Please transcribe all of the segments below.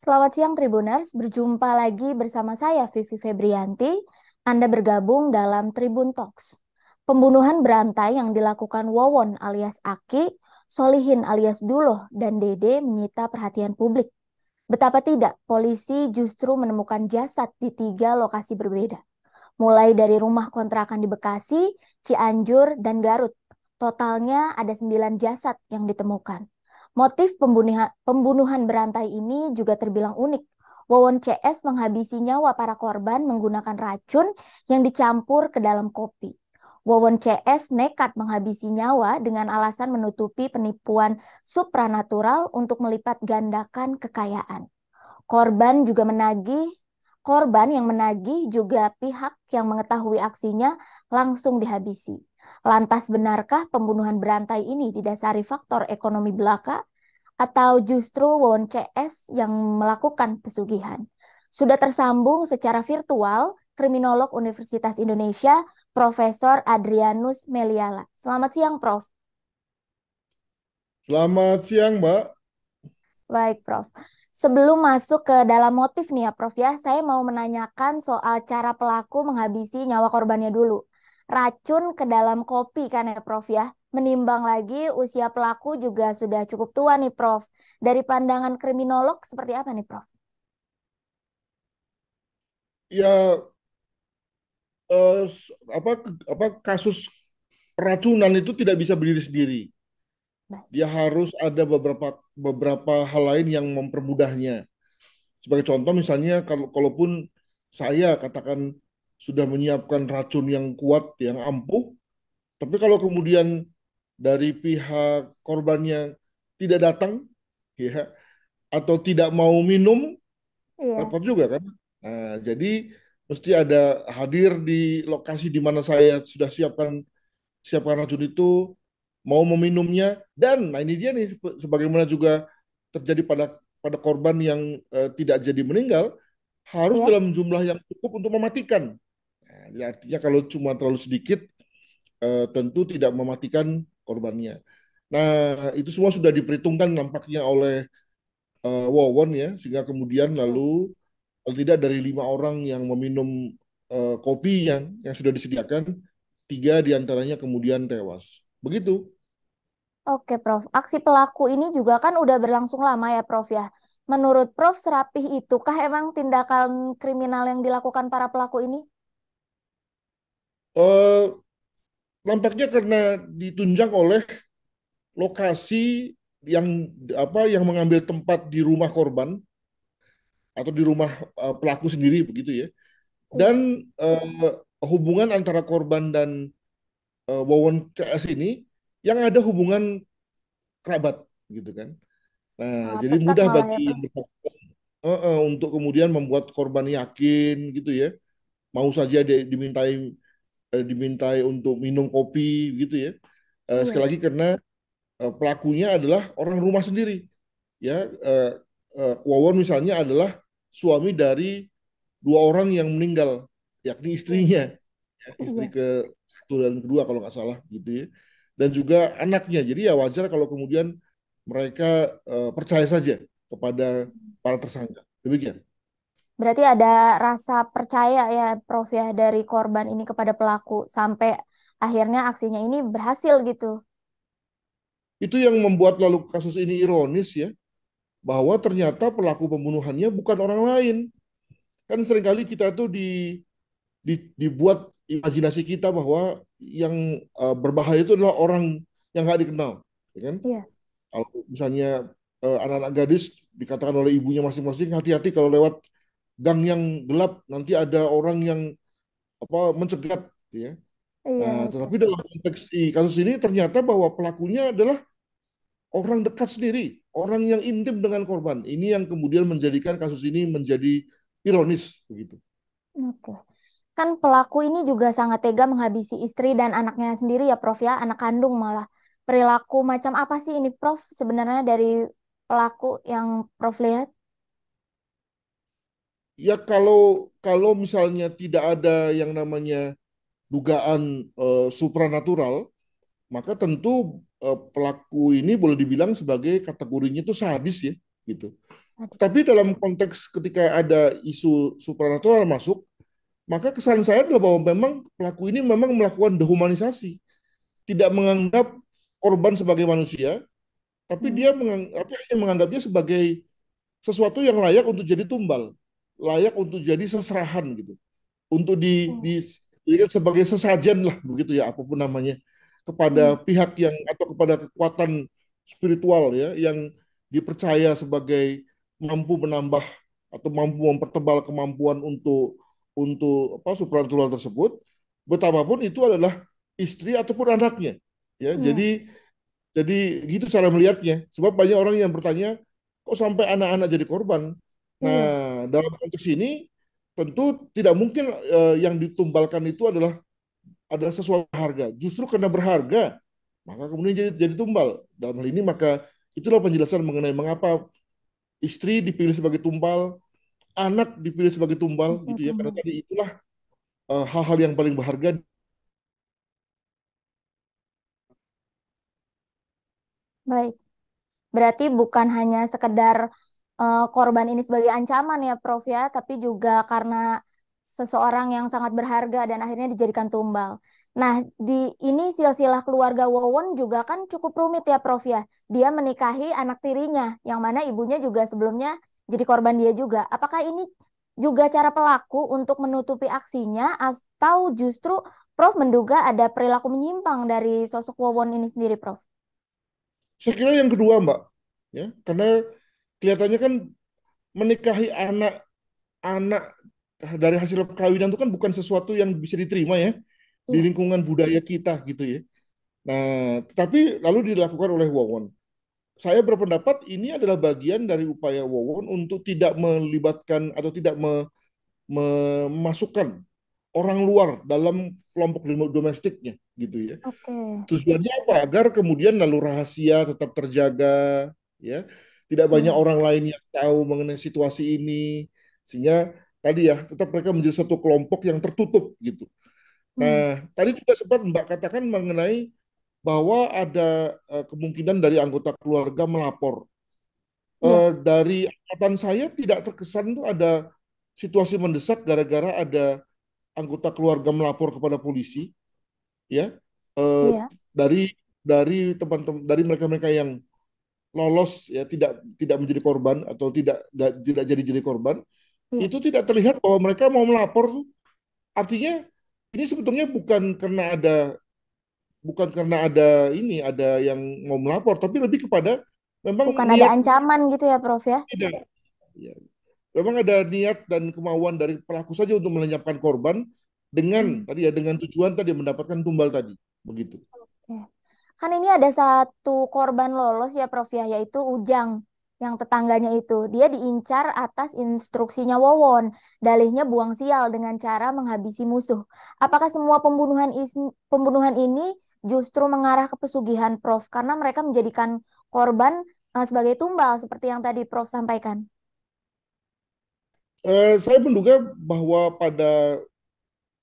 Selamat siang Tribuners, berjumpa lagi bersama saya Vivi Febrianti. Anda bergabung dalam Tribun Talks. Pembunuhan berantai yang dilakukan Wawon alias Aki, Solihin alias Duloh, dan Dede menyita perhatian publik. Betapa tidak, polisi justru menemukan jasad di 3 lokasi berbeda. Mulai dari rumah kontrakan di Bekasi, Cianjur, dan Garut. Totalnya ada 9 jasad yang ditemukan. Motif pembunuhan berantai ini juga terbilang unik. Wawon CS menghabisi nyawa para korban menggunakan racun yang dicampur ke dalam kopi. Wawon CS nekat menghabisi nyawa dengan alasan menutupi penipuan supranatural untuk melipat gandakan kekayaan. Korban yang menagih juga pihak yang mengetahui aksinya langsung dihabisi. Lantas benarkah pembunuhan berantai ini didasari faktor ekonomi belaka atau justru Wawon CS yang melakukan pesugihan? Sudah tersambung secara virtual kriminolog Universitas Indonesia, Profesor Adrianus Meliala. Selamat siang, Prof. Selamat siang, Mbak. Baik, Prof. Sebelum masuk ke dalam motif nih ya, Prof ya, saya mau menanyakan soal cara pelaku menghabisi nyawa korbannya dulu. Racun ke dalam kopi kan ya, Prof ya. Menimbang lagi usia pelaku juga sudah cukup tua nih, Prof. Dari pandangan kriminolog seperti apa nih, Prof? Ya, apa kasus peracunan itu tidak bisa berdiri sendiri. Baik. Dia harus ada beberapa hal lain yang mempermudahnya. Sebagai contoh, misalnya kalaupun saya katakan sudah menyiapkan racun yang kuat, yang ampuh, tapi kalau kemudian dari pihak korbannya tidak datang, ya, atau tidak mau minum, Iya, repot juga kan. Nah, jadi mesti ada hadir di lokasi di mana saya sudah siapkan racun itu, mau meminumnya, dan nah ini dia nih, sebagaimana juga terjadi pada pada korban yang tidak jadi meninggal, harus iya, dalam jumlah yang cukup untuk mematikan. Nah, jadi artinya kalau cuma terlalu sedikit, tentu tidak mematikan korbannya. Nah, itu semua sudah diperhitungkan nampaknya oleh Wawon ya, sehingga kemudian iya. lalu kalau tidak dari 5 orang yang meminum kopi yang sudah disediakan, 3 diantaranya kemudian tewas. Begitu. Oke, Prof. Aksi pelaku ini juga kan udah berlangsung lama ya, Prof ya. Menurut Prof, serapih itukah emang tindakan kriminal yang dilakukan para pelaku ini? Eh, Nampaknya karena ditunjang oleh lokasi yang yang mengambil tempat di rumah korban atau di rumah pelaku sendiri begitu ya. Iya, Dan hubungan antara korban dan Wawon CS ini yang ada hubungan kerabat gitu kan. Nah, wah, jadi dekat mudah malah ya, bagi Prof. untuk kemudian membuat korban yakin gitu ya, mau saja dimintai untuk minum kopi gitu ya. Sekali Iya. lagi karena pelakunya adalah orang rumah sendiri ya. Wawon misalnya adalah suami dari 2 orang yang meninggal, yakni Iya, istrinya, ya, istri iya, ke satu dan kedua kalau nggak salah gitu ya, dan juga anaknya. Jadi ya wajar kalau kemudian mereka percaya saja kepada para tersangka. Demikian. berarti ada rasa percaya ya, Prof ya, dari korban ini kepada pelaku sampai akhirnya aksinya ini berhasil gitu. Itu yang membuat lalu kasus ini ironis ya, bahwa ternyata pelaku pembunuhannya bukan orang lain. Kan seringkali kita tuh dibuat imajinasi kita bahwa yang berbahaya itu adalah orang yang nggak dikenal, ya kan? Iya, Kalau misalnya anak-anak gadis dikatakan oleh ibunya masing-masing, hati-hati kalau lewat gang yang gelap, nanti ada orang yang mencegat, ya. iya Nah, itu. tetapi dalam konteks kasus ini ternyata bahwa pelakunya adalah orang dekat sendiri, orang yang intim dengan korban. Ini yang kemudian menjadikan kasus ini menjadi ironis begitu. Oke. Kan pelaku ini juga sangat tega menghabisi istri dan anaknya sendiri ya, Prof ya, anak kandung malah. Perilaku macam apa sih ini, Prof, sebenarnya dari pelaku yang Prof lihat? Ya kalau kalau misalnya tidak ada yang namanya dugaan supranatural, maka tentu pelaku ini boleh dibilang sebagai kategorinya itu sadis ya. gitu. Sadis. Tapi dalam konteks ketika ada isu supranatural masuk, maka kesan saya adalah bahwa memang pelaku ini memang melakukan dehumanisasi, tidak menganggap korban sebagai manusia, tapi Hmm. dia hanya menganggapnya sebagai sesuatu yang layak untuk jadi tumbal, layak untuk jadi seserahan gitu, untuk Hmm. dijadikan sebagai sesajen lah begitu ya, apapun namanya, Hmm. kepada pihak yang atau kepada kekuatan spiritual ya yang dipercaya sebagai mampu menambah atau mampu mempertebal kemampuan untuk apa supranatural tersebut, betapapun itu adalah istri ataupun anaknya ya. Iya, Jadi gitu cara melihatnya. Sebab banyak orang yang bertanya, kok sampai anak-anak jadi korban? Nah, iya. dalam konteks ini tentu tidak mungkin yang ditumbalkan itu adalah sesuatu harga. Justru karena berharga, maka kemudian jadi tumbal. Dalam hal ini maka itulah penjelasan mengenai mengapa istri dipilih sebagai tumbal, anak dipilih sebagai tumbal gitu ya. Karena Hmm. tadi itulah hal-hal yang paling berharga. Baik. Berarti bukan hanya sekedar korban ini sebagai ancaman ya, Prof ya, tapi juga karena seseorang yang sangat berharga dan akhirnya dijadikan tumbal. Nah, di ini silsilah keluarga Wawon juga kan cukup rumit ya, Prof ya. Dia menikahi anak tirinya, yang mana ibunya juga sebelumnya jadi korban dia juga. Apakah ini juga cara pelaku untuk menutupi aksinya, atau justru Prof menduga ada perilaku menyimpang dari sosok Wawon ini sendiri, Prof? Saya kira yang kedua, Mbak, ya, karena kelihatannya kan menikahi anak dari hasil perkawinan itu kan bukan sesuatu yang bisa diterima ya di Iya. lingkungan budaya kita gitu ya. Nah, tetapi lalu dilakukan oleh Wawon. Saya berpendapat ini adalah bagian dari upaya Wawon untuk tidak melibatkan atau tidak memasukkan orang luar dalam kelompok domestiknya gitu ya. Oke. Tujuannya apa? Agar kemudian lalu rahasia tetap terjaga, ya. Tidak banyak Iya. orang lain yang tahu mengenai situasi ini, sehingga tadi ya tetap mereka menjadi satu kelompok yang tertutup gitu. Hmm. Nah, tadi juga sempat Mbak katakan mengenai bahwa ada kemungkinan dari anggota keluarga melapor. Iya. Dari angkatan saya tidak terkesan tuh ada situasi mendesak gara-gara ada anggota keluarga melapor kepada polisi, ya. Eh, Iya. dari teman-teman dari mereka-mereka yang lolos ya tidak menjadi korban atau tidak jadi korban Iya. itu tidak terlihat bahwa mereka mau melapor tuh. Artinya ini sebetulnya bukan karena ada ini ada yang mau melapor tapi lebih kepada memang Bukan ada niat ancaman gitu ya, Prof ya? tidak ya. Memang ada niat dan kemauan dari pelaku saja untuk melenyapkan korban dengan Hmm. tadi ya dengan tujuan tadi mendapatkan tumbal tadi begitu. Oke. Kan ini ada satu korban lolos ya, Prof ya, yaitu Ujang, yang tetangganya itu. Dia diincar atas instruksinya Wowon. Dalihnya buang sial dengan cara menghabisi musuh. Apakah semua pembunuhan ini justru mengarah ke pesugihan, Prof? Karena mereka menjadikan korban sebagai tumbal seperti yang tadi Prof sampaikan. Saya menduga bahwa pada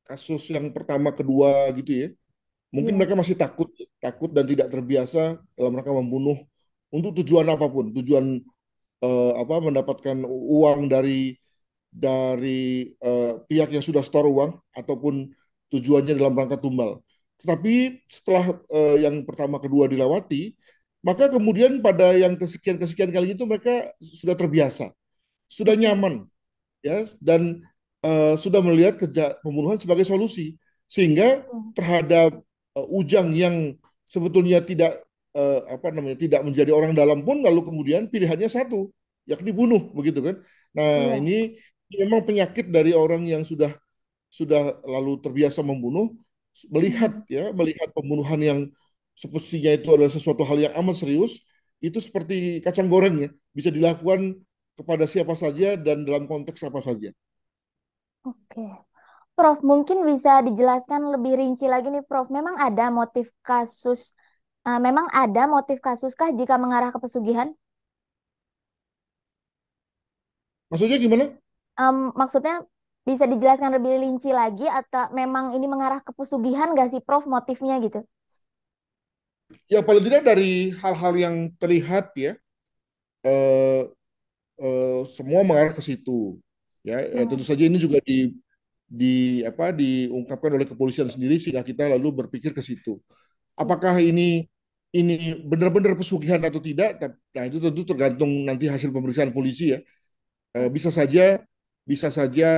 kasus yang pertama kedua gitu ya mungkin Iya. mereka masih takut takut dan tidak terbiasa dalam rangka membunuh untuk tujuan apapun tujuan apa mendapatkan uang dari pihak yang sudah store uang ataupun tujuannya dalam rangka tumbal. Tetapi setelah yang pertama kedua dilewati, maka kemudian pada yang kesekian kesekian kali itu mereka sudah terbiasa, sudah Oke. nyaman ya dan sudah melihat pembunuhan sebagai solusi sehingga Hmm. terhadap Ujang yang sebetulnya apa namanya tidak menjadi orang dalam pun lalu kemudian pilihannya satu yakni bunuh begitu kan. Nah, Iya. ini memang penyakit dari orang yang sudah lalu terbiasa membunuh melihat Hmm. ya melihat pembunuhan yang semestinya itu adalah sesuatu hal yang amat serius itu seperti kacang goreng ya bisa dilakukan kepada siapa saja dan dalam konteks apa saja. Oke. Prof, mungkin bisa dijelaskan lebih rinci lagi nih, Prof. Memang ada motif kasuskah jika mengarah ke pesugihan? Maksudnya gimana? Maksudnya bisa dijelaskan lebih rinci lagi atau memang ini mengarah ke pesugihan nggak sih, Prof, motifnya gitu? Ya paling tidak dari hal-hal yang terlihat ya, semua mengarah ke situ. Ya, tentu Nah, saja ini juga diungkapkan oleh kepolisian sendiri sehingga kita lalu berpikir ke situ. ya, Apakah ini benar-benar pesugihan atau tidak? Nah, itu tentu tergantung nanti hasil pemeriksaan polisi ya. ya, Bisa saja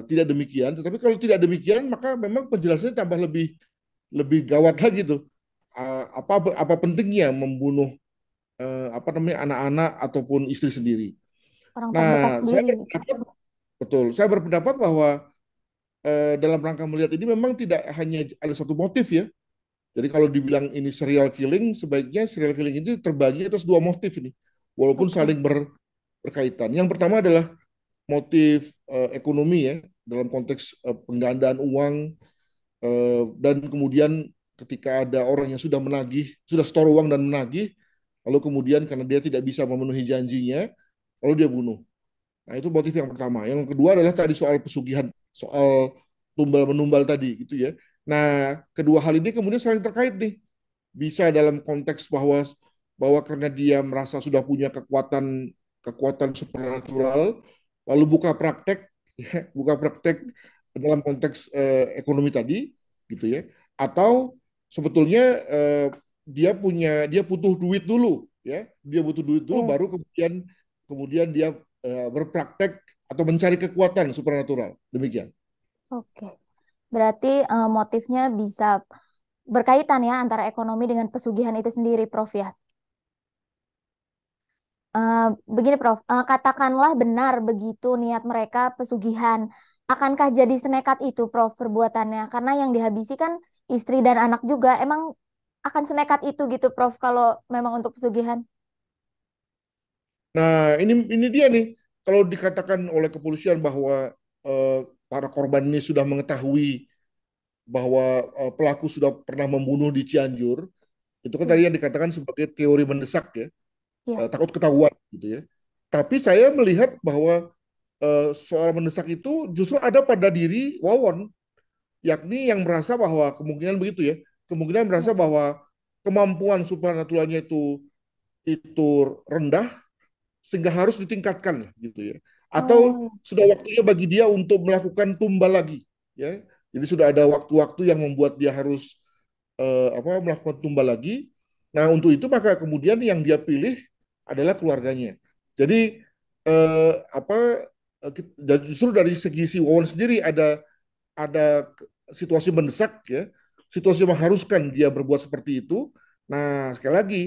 tidak demikian, tetapi kalau tidak demikian maka memang penjelasannya tambah lebih lebih gawat lagi tuh. Apa pentingnya membunuh apa namanya anak-anak ataupun istri sendiri. orang terdekat Nah, sendiri. saya berpendapat bahwa dalam rangka melihat ini memang tidak hanya ada satu motif ya. Jadi kalau dibilang ini serial killing, sebaiknya serial killing itu terbagi atas dua motif ini, walaupun Oke, saling berkaitan. Yang pertama adalah motif ekonomi ya, dalam konteks penggandaan uang dan kemudian ketika ada orang yang sudah menagih, sudah store uang dan menagih, lalu kemudian karena dia tidak bisa memenuhi janjinya, lalu dia bunuh. Nah, itu motif yang pertama. Yang kedua adalah tadi soal pesugihan, soal tumbal menumbal tadi gitu ya. Nah, kedua hal ini kemudian saling terkait nih. Bisa dalam konteks bahwa bahwa karena dia merasa sudah punya kekuatan kekuatan supernatural, lalu buka praktek, ya, buka praktek dalam konteks ekonomi tadi, gitu ya. Atau sebetulnya dia butuh duit dulu, ya, dia butuh duit dulu oke, baru kemudian kemudian dia berpraktek atau mencari kekuatan supernatural, demikian. oke. Berarti motifnya bisa berkaitan ya antara ekonomi dengan pesugihan itu sendiri, Prof ya. Eh, Begini, Prof. Katakanlah benar begitu niat mereka pesugihan. Akankah jadi senekat itu, Prof, perbuatannya? Karena yang dihabisi kan istri dan anak juga. Emang akan senekat itu gitu, Prof, kalau memang untuk pesugihan? Nah, ini dia nih. Kalau dikatakan oleh kepolisian bahwa eh, para korban ini sudah mengetahui bahwa pelaku sudah pernah membunuh di Cianjur, itu kan Ya, tadi yang dikatakan sebagai teori mendesak ya, ya. takut ketahuan gitu ya. Tapi saya melihat bahwa soal mendesak itu justru ada pada diri Wawon, yakni yang merasa bahwa kemungkinan begitu ya, kemungkinan merasa Ya. bahwa kemampuan supernaturalnya itu rendah sehingga harus ditingkatkan gitu ya. Atau Oh, sudah waktunya bagi dia untuk melakukan tumbal lagi ya. Jadi sudah ada waktu-waktu yang membuat dia harus melakukan tumbal lagi. Nah, untuk itu maka kemudian yang dia pilih adalah keluarganya. Jadi apa dan justru dari segi si Wawan sendiri ada situasi mendesak ya, situasi mengharuskan dia berbuat seperti itu. Nah, sekali lagi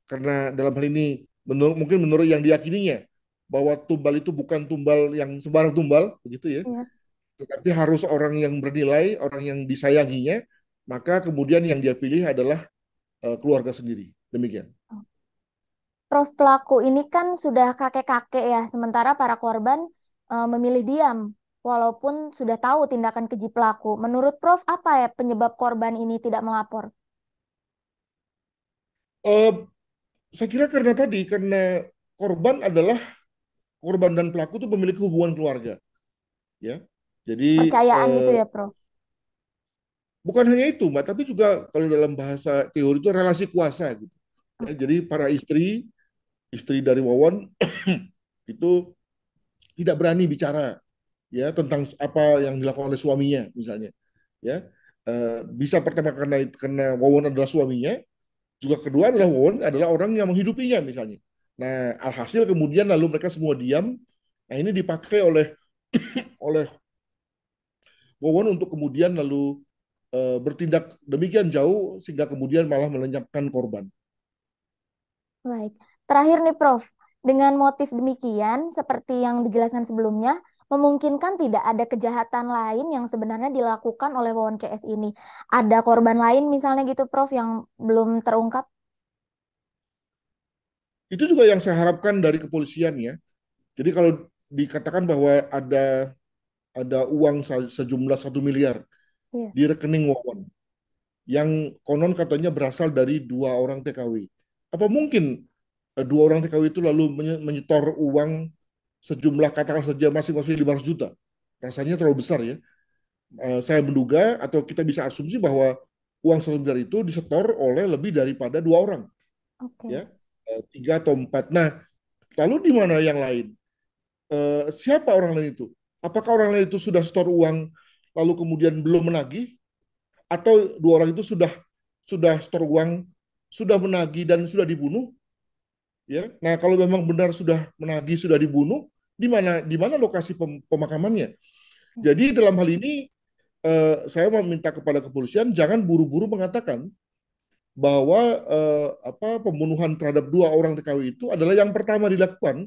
karena dalam hal ini mungkin menurut yang diyakininya bahwa tumbal itu bukan tumbal yang sembarang tumbal begitu ya, ya. tetapi harus orang yang bernilai, orang yang disayanginya, maka kemudian yang dia pilih adalah keluarga sendiri. Demikian. Prof, pelaku ini kan sudah kakek-kakek ya, sementara para korban memilih diam, walaupun sudah tahu tindakan keji pelaku. Menurut Prof, apa ya penyebab korban ini tidak melapor? Uh, saya kira karena korban adalah korban dan pelaku itu memiliki hubungan keluarga, ya. Jadi Percayaan itu ya, Prof. bukan hanya itu, Mbak, tapi juga kalau dalam bahasa teori itu relasi kuasa gitu. Ya, Oke. jadi para istri dari Wawon itu tidak berani bicara ya tentang apa yang dilakukan oleh suaminya misalnya. Ya, bisa pertama karena Wawon adalah suaminya, juga kedua adalah Wawon adalah orang yang menghidupinya misalnya. Nah, alhasil kemudian lalu mereka semua diam. Nah, ini dipakai oleh Wawon untuk kemudian lalu bertindak demikian jauh sehingga kemudian malah melenyapkan korban. Baik. Terakhir nih, Prof. Dengan motif demikian, seperti yang dijelaskan sebelumnya, memungkinkan tidak ada kejahatan lain yang sebenarnya dilakukan oleh Wawon CS ini. Ada korban lain misalnya gitu, Prof, yang belum terungkap? Itu juga yang saya harapkan dari kepolisian ya. Jadi kalau dikatakan bahwa ada uang sejumlah 1 miliar Iya. di rekening Wawon yang konon katanya berasal dari dua orang TKW. Apa mungkin dua orang TKW itu lalu menyetor uang sejumlah katakan saja masing-masing 500 juta? Rasanya terlalu besar ya. Saya menduga atau kita bisa asumsi bahwa uang 1 miliar itu disetor oleh lebih daripada dua orang Oke. ya, tiga atau empat. Nah, lalu di mana yang lain? siapa orang lain itu? Apakah orang lain itu sudah store uang lalu kemudian belum menagih, atau dua orang itu sudah store uang, sudah menagih dan sudah dibunuh? Ya, nah kalau memang benar sudah menagih, sudah dibunuh, di mana lokasi pemakamannya? Jadi dalam hal ini saya meminta kepada kepolisian jangan buru-buru mengatakan bahwa pembunuhan terhadap dua orang TKW itu adalah yang pertama dilakukan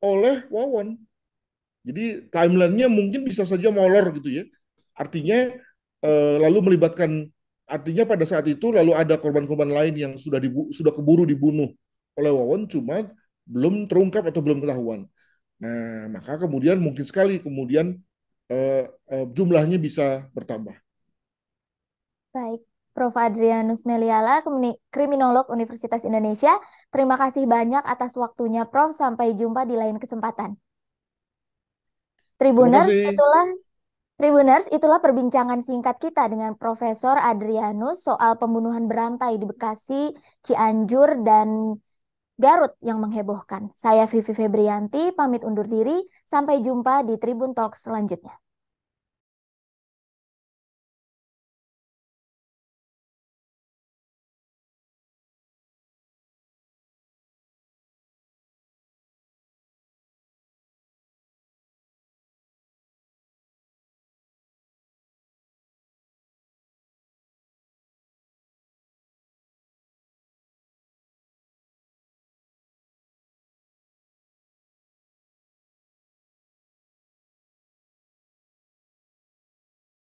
oleh Wawon. Jadi timelinenya mungkin bisa saja molor gitu ya. Artinya lalu melibatkan, artinya pada saat itu lalu ada korban-korban lain yang sudah keburu dibunuh oleh Wawon, cuma belum terungkap atau belum ketahuan. Nah, maka kemudian mungkin sekali kemudian jumlahnya bisa bertambah. Baik, Prof. Adrianus Meliala, kriminolog Universitas Indonesia. Terima kasih banyak atas waktunya, Prof. Sampai jumpa di lain kesempatan. Terima Tribuners, kasih. itulah perbincangan singkat kita dengan Profesor Adrianus soal pembunuhan berantai di Bekasi, Cianjur, dan Garut yang menghebohkan. Saya Vivi Febrianti, pamit undur diri. Sampai jumpa di Tribun Talks selanjutnya.